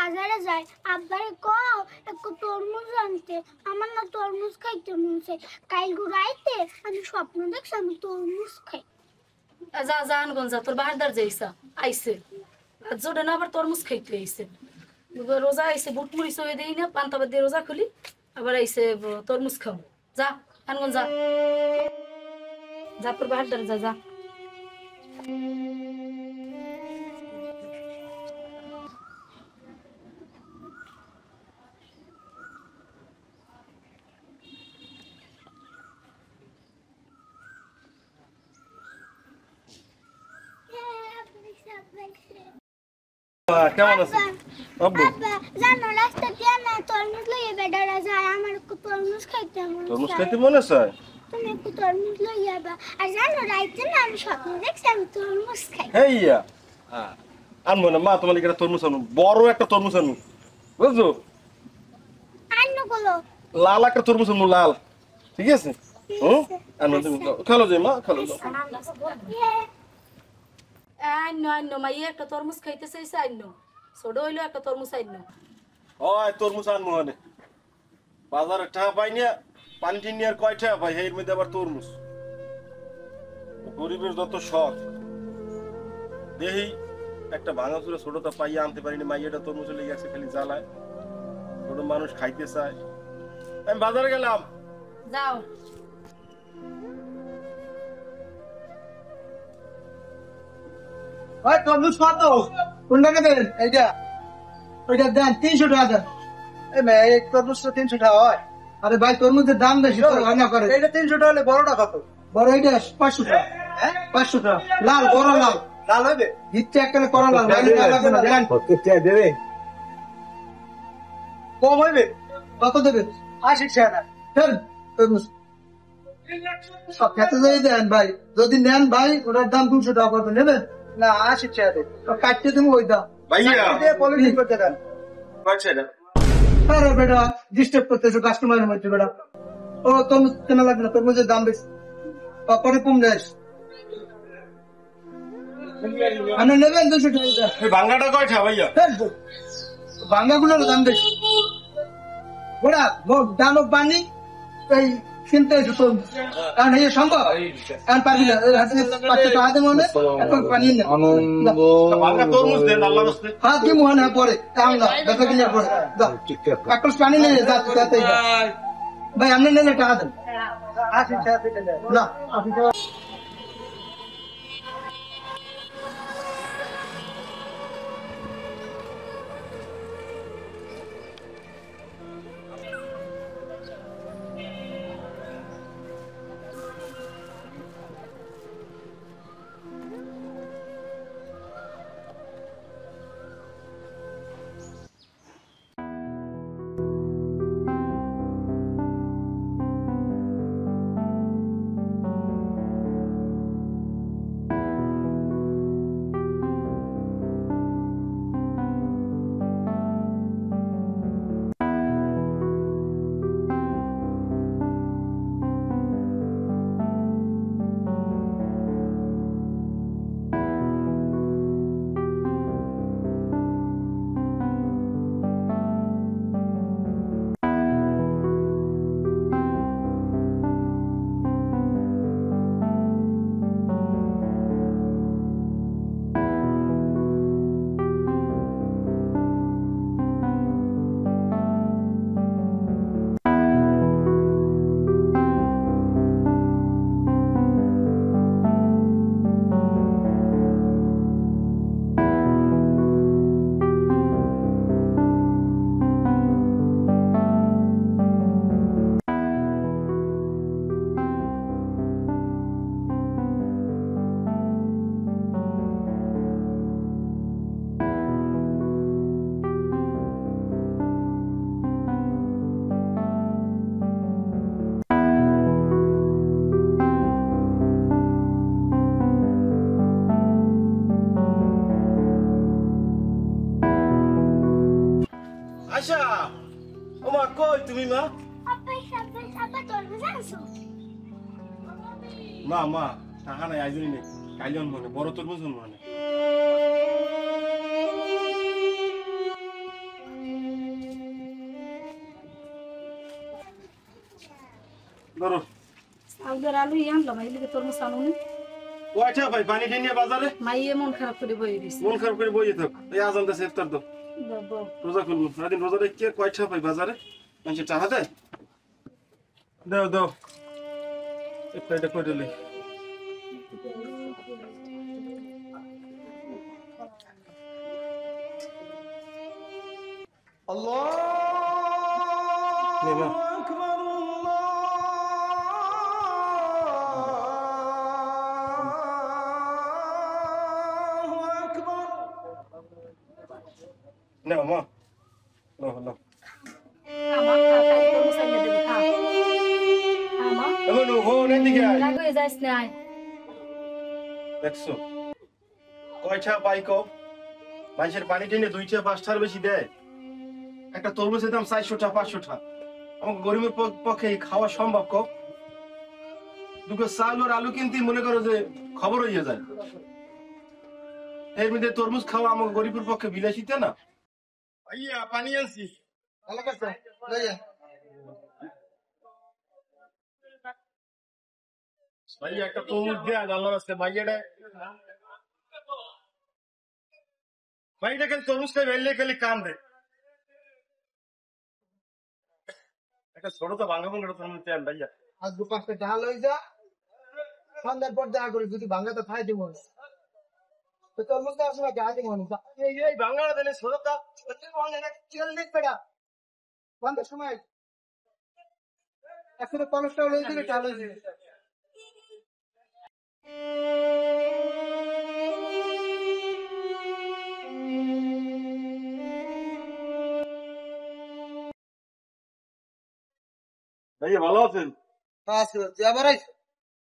বাজারে যাই আব্বারে কও একটু তরমুজ আনতে আমার না তরমুজ খাইতে মন চাই কাল ঘুরাইতে আমি স্বপ্ন দেখছি আমি তরমুজ খাই যা যা আনগঞ্জা তোর বাহারদার যাইসা আইসে জোড়ে না আবার তরমুজ খাইতে আইসে রোজা আইসে বুট মুড়ি সয়ে দিই না পান্তাবাদ দিয়ে রোজা খুলি আবার আইসে তরমুজ খাও যা আনগঞ্জা যা তোর বাহারদার যা যা কেমন আছে আব্বু? জানো রাস্তা দিয়ে না তরমুজ লইয়ে বেডারা যায় আমার একটু তরমুজ খাইতে মন তরমুজ চায়। খাইতে মনে চায়? তুমি একটু তরমুজ লইয়ে বা আর জানো রাইতে না আমি স্বপ্ন দেখছি আমি তরমুজ খাই হেইয়া আনবো না মা, তোমার লিগে একটা তরমুজ আনবো, বড় একটা তরমুজ আনবো, বুঝছো? আন্ন গুলো লাল একটা তরমুজ আনবো, লাল, ঠিক আছে? হুম, আনবো, তুমি খেলো যাই মা, খেলো যাও। আইন আইন মাইয়ে একটা তরমুজ খাইতে চাইছে আইন ছোট হইলো একটা তরমুজ আইন ওই তরমুজ আনবো মানে বাজারে টাকা পাই না, পানি টিনি আর কয় টাকা পাই, এর মধ্যে আবার তরমুজ। গরিবের যত শখ, দেখি একটা ভাঙা চুরে ছোটটা পাইয়া আনতে পারিনি, মাইয়াটা তরমুজ লেগে গেছে খালি জ্বালায়, ছোট মানুষ খাইতে চায়। আমি বাজারে গেলাম। যাও ভাই তরমুজ কত? কোনটাকে দেন? এইটা ওইটা দেন 300 টাকা দেন। এই ভাই এই তরমুজটা 300 টাকা হয়? আরে ভাই তরমুজের দাম বেশি তো হয় না করে। এইটা 300 টাকা হলে বড়টা কত? বড় এইটা 500 টাকা। হ্যাঁ 500 টাকা। লাল বড় লাল। লাল হবে? ভিতরে একখানে করা লাল। ভাই লাল লাগবে না দেন। কত টাকা দেবে? কম হইবে? কত দেবে? 80 টাকা। দেন তরমুজ। সব খেতে যাই দেন ভাই, যদি নেন ভাই ওটার দাম 200 টাকা করবেন, নেবেন? না 80 টাকা দেন, কাটতে তুমি ওই দাম ভাইয়া পলিথিন করতে দেন। কয়টা এটা? আরে বেটা ডিস্টার্ব করতেছো কাস্টমারের মধ্যে বেটা। ও তরমুজ কেনা লাগবে না, তরমুজের দাম বেশি, পরে কম দেয়। আপনি নেবেন 200 টাকা। এই ভাঙাটা কয়টা ভাইয়া? ভাঙ্গাগুলোর দাম বেশি ওরা দানব বানি এই কিনতে এসে তরমুজ, কারণ এই সম্ভব কারণ পারবি না, পাঁচশো টাকা দেবো না এখন পানি না ভাঙা তরমুজ দেন আল্লাহর রাস্তে। হাত দিয়ে মোহন পরে তাও না দেখা কিনার পরে কাকস পানি নেই যাতে ভাই আপনি নেলে টাকা দেন না আপনি আশা, ও মা কই তুমি মা? আপা তরমুজ আনছো মা মা টাকা নাই আইজনি নেই, কাইলে মনে বড় তরমুজ মনে। ধরো চাউলের আলু আনলাম এদিকে তরমুজ আনুনি কয়টা ভাই পানি নিয়ে বাজারে মাইয়ে মন খারাপ করে বয়ে দিছে মন খারাপ করে বইয়ে থাক এই আজান দেশে ইফতার দাও বাবা রোজা খুলবো সারাদিন রোজা রেখে কয়টা ভাই বাজারে মানুষের টাকা দেয় দাও দাও ইফতারটা করে দিলে নে মা। নাও মা নাও নাও আমার খাই তরমুজ আইনে দেবে খা আমার এমন হন এদিকে আয় রাগ হয়ে যাস না দেখছো কয়টা পাইক মানুষের পানি টেনে 2টা 5টার বেশি দেয় একটা তরমুজের দাম 400টা 500টা আমাকে গরিবের পক্ষে খাওয়া সম্ভব ক দুটো চাল আর আলু কিনতে মনে করো যে খবর হয়ে যায় এর মধ্যে তরমুজ খাওয়া আমাকে গরিবের পক্ষে বিলাসিতা না আইয়া পানি আনছি ভালো করছো লইয়া ভাই একটা তরমুজ দেয়া আল্লাহর রাস্তায় ভাইয়াটা ভাইটা খালি তরমুজ খাই বেললে খালি কান দেয় একটা ছোট তো ভাঙা ভাঙা তরমুজ দেন ভাইয়া আজ 2-5টা ডাল হয়ে যা সন্ধ্যার পর দেখা করি যদি ভাঙা তো খাই দিব তো তরমুজ তো আসলে গা দিব না এই ভাঙা দেনে ছোটটা চল দেখ পেড়া বন্ধ সময় এখন কলেজটা হয়ে দিলে ডাল হয়ে দিলে ভাইয়া ভালো আছেন পাঁচ তুই আবার আইস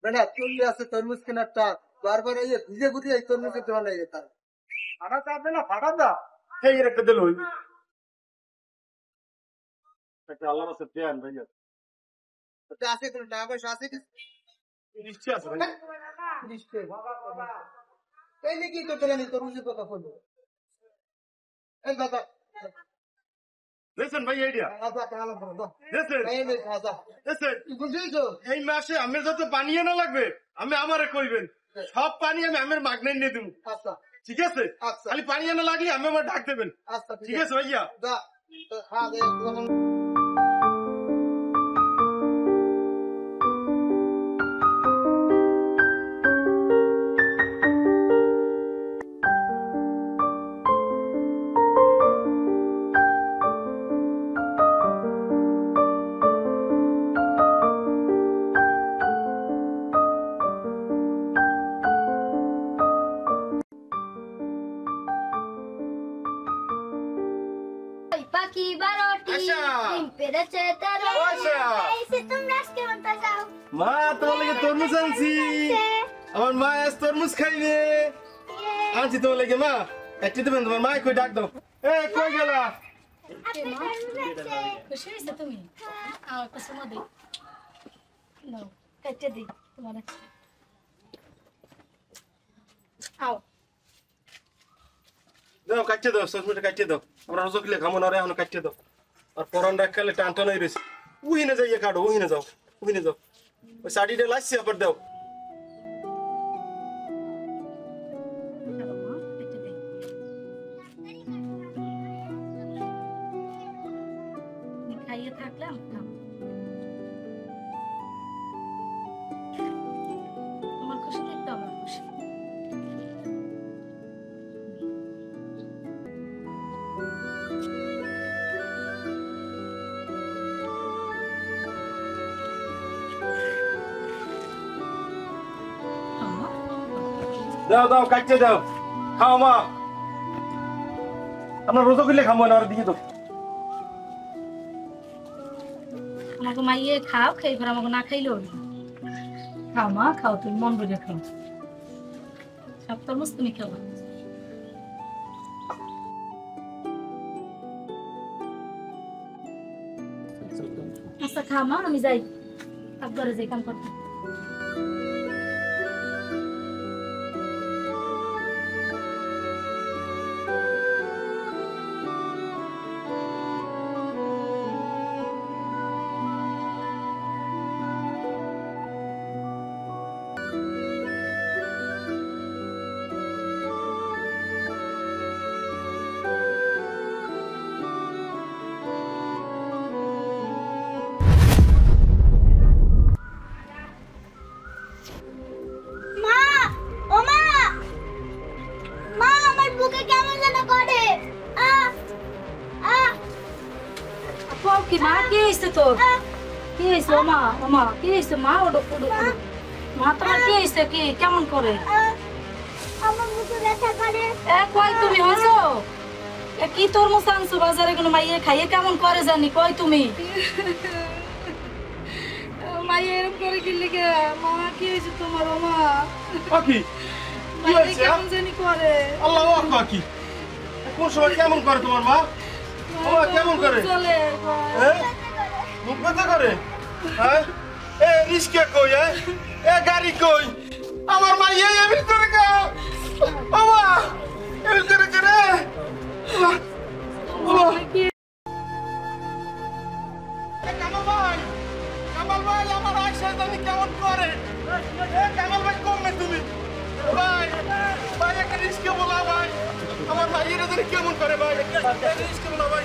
বেটা চললে আছে তরমুজ কেনার টাক বারবার এই ভিজে গুটি এই তরমুজ খেতে ভালো লাগে তার ফাটা চাপবে না ফাটা দা সেই একটা দিল একটা আল্লাহর রাস্তায় দেন ভাইয়া তো আছে কোনো টাকা পয়সা আছে কি নিশ্চয় আছে ভাইয়া নিশ্চয় এই নাকি তো চলে তরমুজের কথা বলবো এই দাদা দেখছেন ভাই আইডিয়া দাদা কালো বলো দাও দেখছেন এই নে দাদা দেখছেন তুই বুঝলি তো এই মাসে আমি যত পানি না লাগবে আমি আমারে কইবেন সব পানি আমি আমার মাগনাই নিয়ে দেবো আচ্ছা ঠিক আছে আচ্ছা খালি পানি না লাগলে আমি আমার ডাক দেবেন আচ্ছা ঠিক আছে ভাইয়া দা হ্যাঁ দে পাখি 12টি আচ্ছা। ডিম পেড়েছে 13টি আচ্ছা। এইসে তোমরা আজকে মতো যাও মা তোমার লাগে তরমুজ আনছি আমার মা আজ তরমুজ খাইবে আনছি তোমার লাগে মা একটু দেবেন তোমার মা কই ডাক দাও এ কই গেলা খুশি হয়েছে তুমি আমার কাছে মধ্যে নাও কেটে দিই তোমার আও দাও কাটতে দাও সসমিটা কাটতে দাও আমরা রোজ কিলে খামো না রে এখন কাটতে দাও আর পরান রাখলে টান টান হয়ে রয়েছে উহিনে যাইয়ে কাটো উহিনে যাও উহিনে যাও ওই শাড়িটা লাগছে আবার দাও কেটে দিই খাইয়ে থাকলাম তোমার খুশি দেখতে আমার খুশি দাও দাও কাটতে দাও খাও মা আমরা রোজ কিলে খামো না আর দিয়ে দাও আমাকে মাইয়ে খাও খেয়ে ফের আমাকে না খাইলেও হবে। খাও মা খাও তুমি মন বুঝে খাও সব তরমুজ তুমি খাও আচ্ছা খা মা আমি যাই একবারে যাই কাম করতে তোর কি হয়েছে ওমা ওমা কি হয়েছে মা ওডো ওডো ওডো। মা তোমার কি হয়েছে কি কেমন করে আমার মুখে ব্যথা করে। এ কই তুমি হইছো এ কি তরমুজ আনছো বাজারে কোনো মাইয়ে খাইয়ে কেমন করে জানি কই তুমি মাইয়ে এরকম করে কি লিগে মা কি হয়েছে তোমার ওমা পাখি কি মাইয়ে হয়েছে কেমন জানি করে আল্লাহ আকবার কি কোন সময় কেমন করে তোমার মা ও কেমন করে চলে হ্যাঁ মুখ ব্যথা করে হ্যাঁ এ রিস্কে কই এ গাড়ি কই আমার মা এই ভিতরে গাও বাবা এই ভিতরে করে বাবা কামাল ভাই আমার আয়সা জানি কেমন করে এ কামাল ভাই কমে তুমি ভাই ভাই একটা রিস্কে বলা ভাই আমার ভাইয়ের জানি কেমন করে ভাই একটা রিস্কে বলা ভাই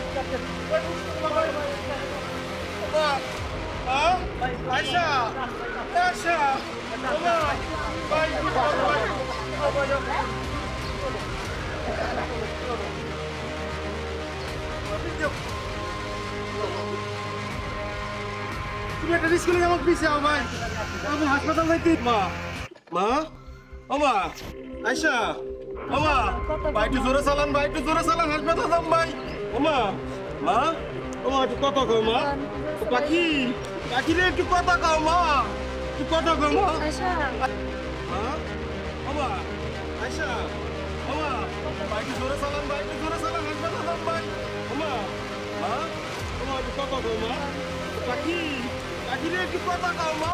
আয়সা আয়সা বাবা ভাই তুমি একটা রিস্ক নিয়ে আমাকে পিছিয়ে আও ভাই আমি হাসপাতাল যাইতে মা মা ও মা আয়সা ও মা ভাই একটু জোরে চালান ভাই একটু জোরে চালান হাসপাতাল যাম ভাই ও মা মা ও মা একটু কথা কও মা ও পাখি পাখি রে একটু কথা কও মা একটু কথা কও মা মা ও মা আয়সা ও মা ভাই একটু জোরে চালান ভাই একটু জোরে চালান হাসপাতাল যাম ভাই ও মা মা ও মা একটু কথা কও মা পাখি পাখি রে একটু কথা কও মা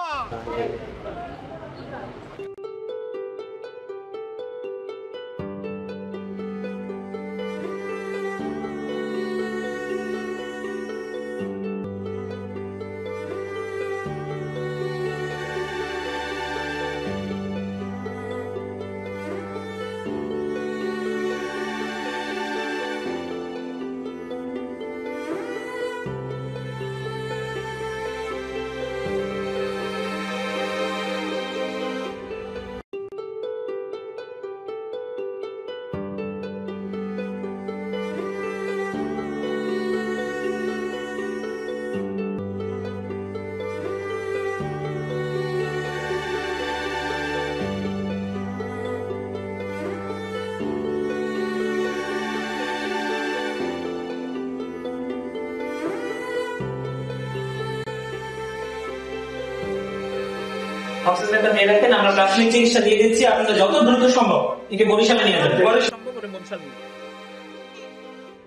অক্সিজেনটা দিয়ে রাখেন, আমরা প্রাথমিক চিকিৎসা দিয়ে দিচ্ছি। আপনাদের যত দ্রুত সম্ভব একে বরিশালে নিয়ে যাবেন।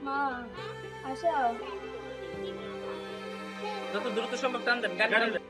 মা আশা যত দ্রুত সম্ভব টান দেন, গাড়ি টান দেন।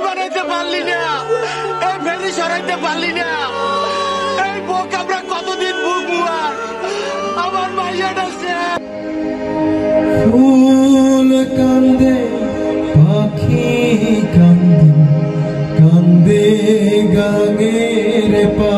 বানাইতে পারলি না, এই ফেরি সরাইতে পারলি না, এই বুক আমরা কতদিন ভুগবো আর? আমার মাইয়াটা ফুল কান্দে পাখি কান্দে কান্দে গাঙের পা